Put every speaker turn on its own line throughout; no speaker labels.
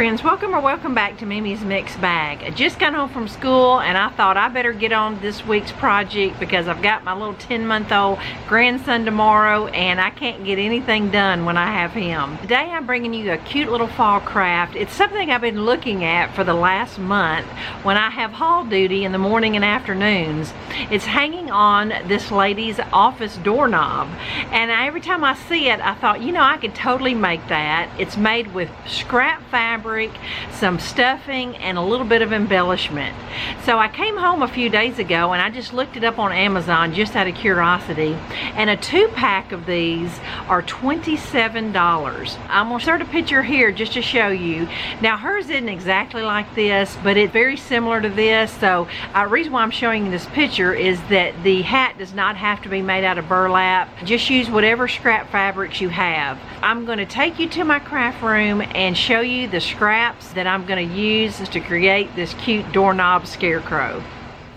friends, welcome back to Mimi's Mixed Bag. I just got home from school and I thought I better get on this week's project because I've got my little 10-month-old grandson tomorrow and I can't get anything done when I have him. Today I'm bringing you a cute little fall craft. It's something I've been looking at for the last month when I have hall duty in the morning and afternoons. It's hanging on this lady's office doorknob, and every time I see it I thought, you know, I could totally make that. It's made with scrap fabric, some stuffing, and a little bit of embellishment. So I came home a few days ago and I just looked it up on Amazon just out of curiosity, and a 2-pack of these are $27. I'm gonna insert a picture here just to show you. Now hers isn't exactly like this, but it's very similar to this. So the reason why I'm showing you this picture is that the hat does not have to be made out of burlap. Just use whatever scrap fabrics you have. I'm going to take you to my craft room and show you the scraps that I'm going to use to create this cute doorknob scarecrow.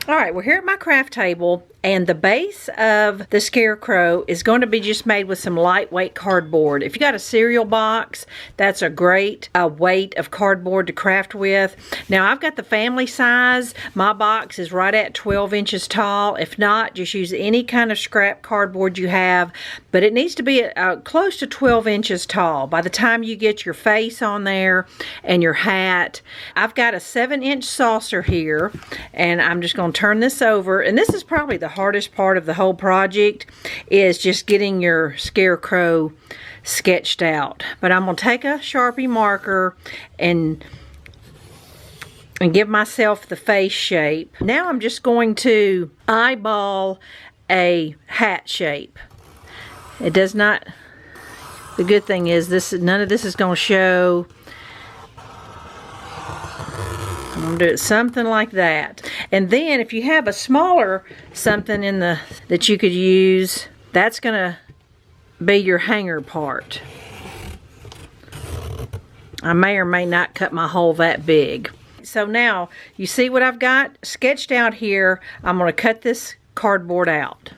Alright, we're here at my craft table, and the base of the scarecrow is going to be just made with some lightweight cardboard. If you got a cereal box, that's a great weight of cardboard to craft with. Now I've got the family size. My box is right at 12 inches tall. If not, just use any kind of scrap cardboard you have, but it needs to be close to 12 inches tall by the time you get your face on there and your hat. I've got a 7-inch saucer here, and I'm just going to turn this over, and this is probably the hardest part of the whole project, is just getting your scarecrow sketched out. But I'm going to take a Sharpie marker and give myself the face shape. Now I'm just going to eyeball a hat shape. It does not, the good thing is none of this is going to show. I'm going to do it something like that. And then if you have a smaller something that you could use, that's going to be your hanger part. I may or may not cut my hole that big. So now you see what I've got sketched out here. I'm going to cut this cardboard out.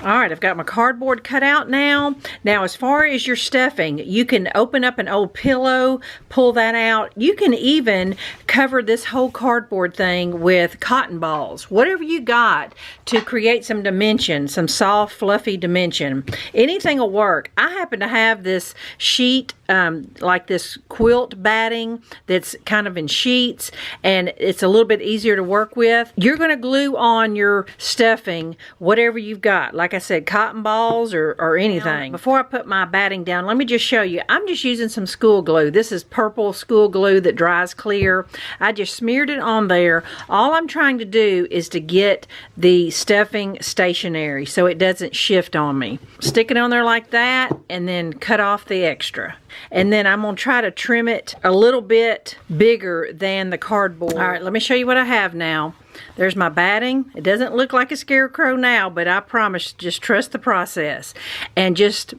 Alright, I've got my cardboard cut out now. Now as far as your stuffing, you can open up an old pillow, pull that out. You can even cover this whole cardboard thing with cotton balls. Whatever you got to create some dimension, some soft, fluffy dimension. Anything will work. I happen to have this sheet, like this quilt batting that's kind of in sheets, and it's a little bit easier to work with. You're going to glue on your stuffing, whatever you've got. Like I said, cotton balls or anything. Before I put my batting down, let me just show you. I'm just using some school glue. This is purple school glue that dries clear. I just smeared it on there. All I'm trying to do is to get the stuffing stationary so it doesn't shift on me. Stick it on there like that and then cut off the extra. And then I'm going to try to trim it a little bit bigger than the cardboard. Alright, let me show you what I have now. There's my batting. It doesn't look like a scarecrow now, but I promise, just trust the process. And just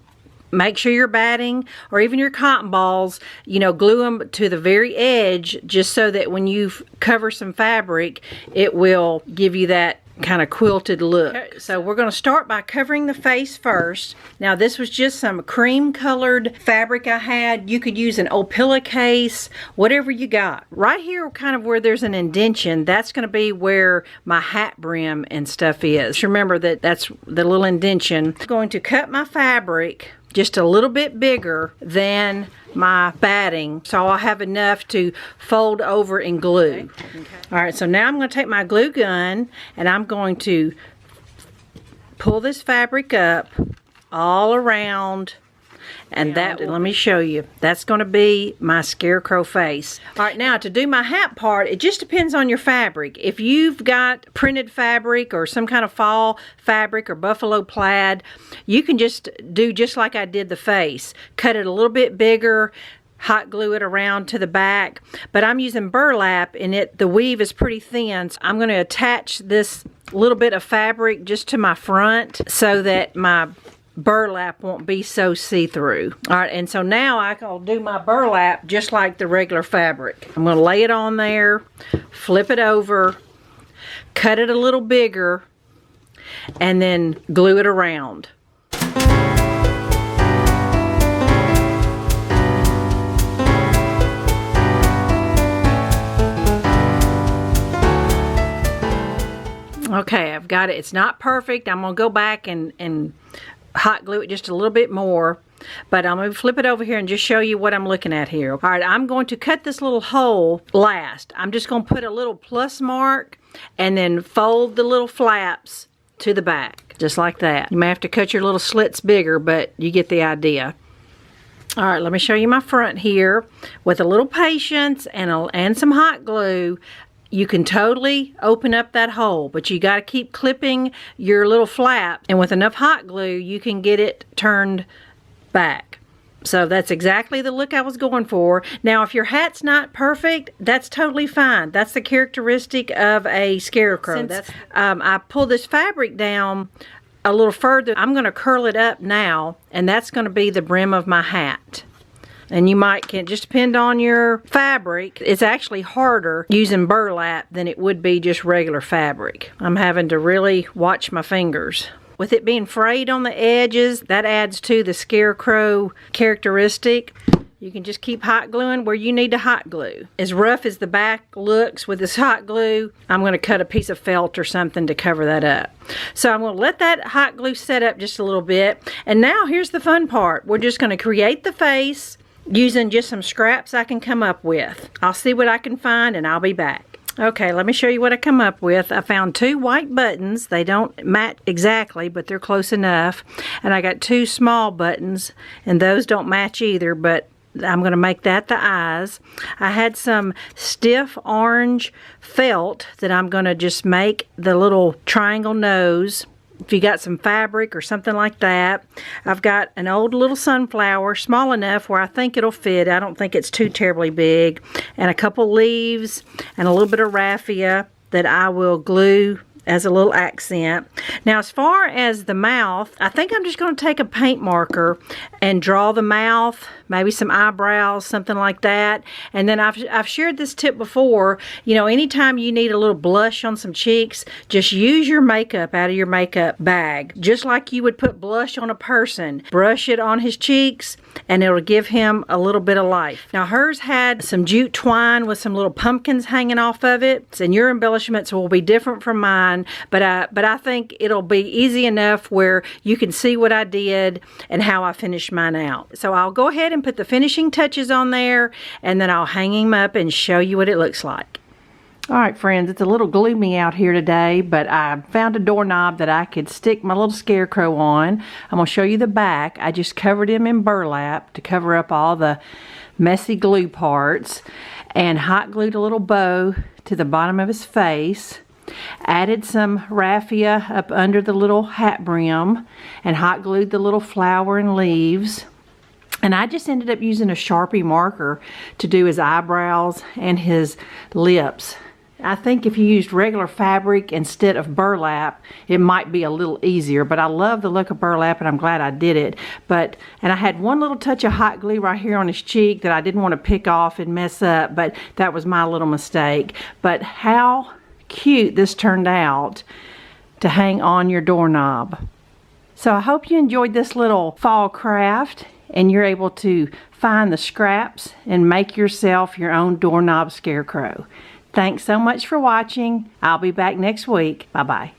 make sure your batting or even your cotton balls, you know, glue them to the very edge just so that when you cover some fabric, it will give you that kind of quilted look. Okay, so we're going to start by covering the face first. Now this was just some cream colored fabric I had. You could use an old pillowcase, whatever you got. Right here, kind of where there's an indentation, that's going to be where my hat brim and stuff is. Just remember that that's the little indentation. I'm going to cut my fabric just a little bit bigger than my batting, so I'll have enough to fold over and glue. Okay. Alright, so now I'm going to take my glue gun and I'm going to pull this fabric up all around, and let me show you. That's going to be my scarecrow face. Alright, now to do my hat part, it just depends on your fabric. If you've got printed fabric or some kind of fall fabric or buffalo plaid, you can just do just like I did the face. Cut it a little bit bigger, hot glue it around to the back. But I'm using burlap and the weave is pretty thin, so I'm going to attach this little bit of fabric just to my front so that my burlap won't be so see-through. Alright, and so now I'll do my burlap just like the regular fabric. I'm going to lay it on there, flip it over, cut it a little bigger, and then glue it around. Okay, I've got it. It's not perfect. I'm going to go back and hot glue it just a little bit more. But I'm going to flip it over here and just show you what I'm looking at here. All right, I'm going to cut this little hole last. I'm just going to put a little plus mark and then fold the little flaps to the back, just like that. You may have to cut your little slits bigger, but you get the idea. All right, let me show you my front here. With a little patience and some hot glue, you can totally open up that hole, but you got to keep clipping your little flap, and with enough hot glue, you can get it turned back. So that's exactly the look I was going for. Now, if your hat's not perfect, that's totally fine. That's the characteristic of a scarecrow. Since I pulled this fabric down a little further, I'm going to curl it up now, and that's going to be the brim of my hat. And you can just depend on your fabric. It's actually harder using burlap than it would be just regular fabric. I'm having to really watch my fingers. With it being frayed on the edges, that adds to the scarecrow characteristic. You can just keep hot gluing where you need to hot glue. As rough as the back looks with this hot glue, I'm going to cut a piece of felt or something to cover that up. So I'm going to let that hot glue set up just a little bit. And now here's the fun part. We're just going to create the face using just some scraps I can come up with. I'll see what I can find and I'll be back. Okay, let me show you what I come up with. I found 2 white buttons. They don't match exactly, but they're close enough. And I got 2 small buttons, and those don't match either, but I'm going to make that the eyes. I had some stiff orange felt that I'm going to just make the little triangle nose. If you got some fabric or something like that. I've got an old little sunflower, small enough where I think it'll fit. I don't think it's too terribly big. And a couple leaves and a little bit of raffia that I will glue as a little accent. Now, as far as the mouth, I think I'm just going to take a paint marker and draw the mouth, maybe some eyebrows, something like that. And then I've shared this tip before. You know, anytime you need a little blush on some cheeks, just use your makeup out of your makeup bag. Just like you would put blush on a person. Brush it on his cheeks and it'll give him a little bit of life. Now, hers had some jute twine with some little pumpkins hanging off of it. And your embellishments will be different from mine, but I think it'll be easy enough where you can see what I did and how I finished mine out. So I'll go ahead and put the finishing touches on there, and then I'll hang him up and show you what it looks like. All right, friends, it's a little gloomy out here today, but I found a doorknob that I could stick my little scarecrow on. I'm going to show you the back. I just covered him in burlap to cover up all the messy glue parts, and hot glued a little bow to the bottom of his face. Added some raffia up under the little hat brim and hot glued the little flower and leaves. And I just ended up using a Sharpie marker to do his eyebrows and his lips. I think if you used regular fabric instead of burlap, it might be a little easier, but I love the look of burlap and I'm glad I did it. And I had one little touch of hot glue right here on his cheek that I didn't want to pick off and mess up, but that was my little mistake. But how cute this turned out to hang on your doorknob. So I hope you enjoyed this little fall craft and you're able to find the scraps and make yourself your own doorknob scarecrow. Thanks so much for watching. I'll be back next week. Bye-bye.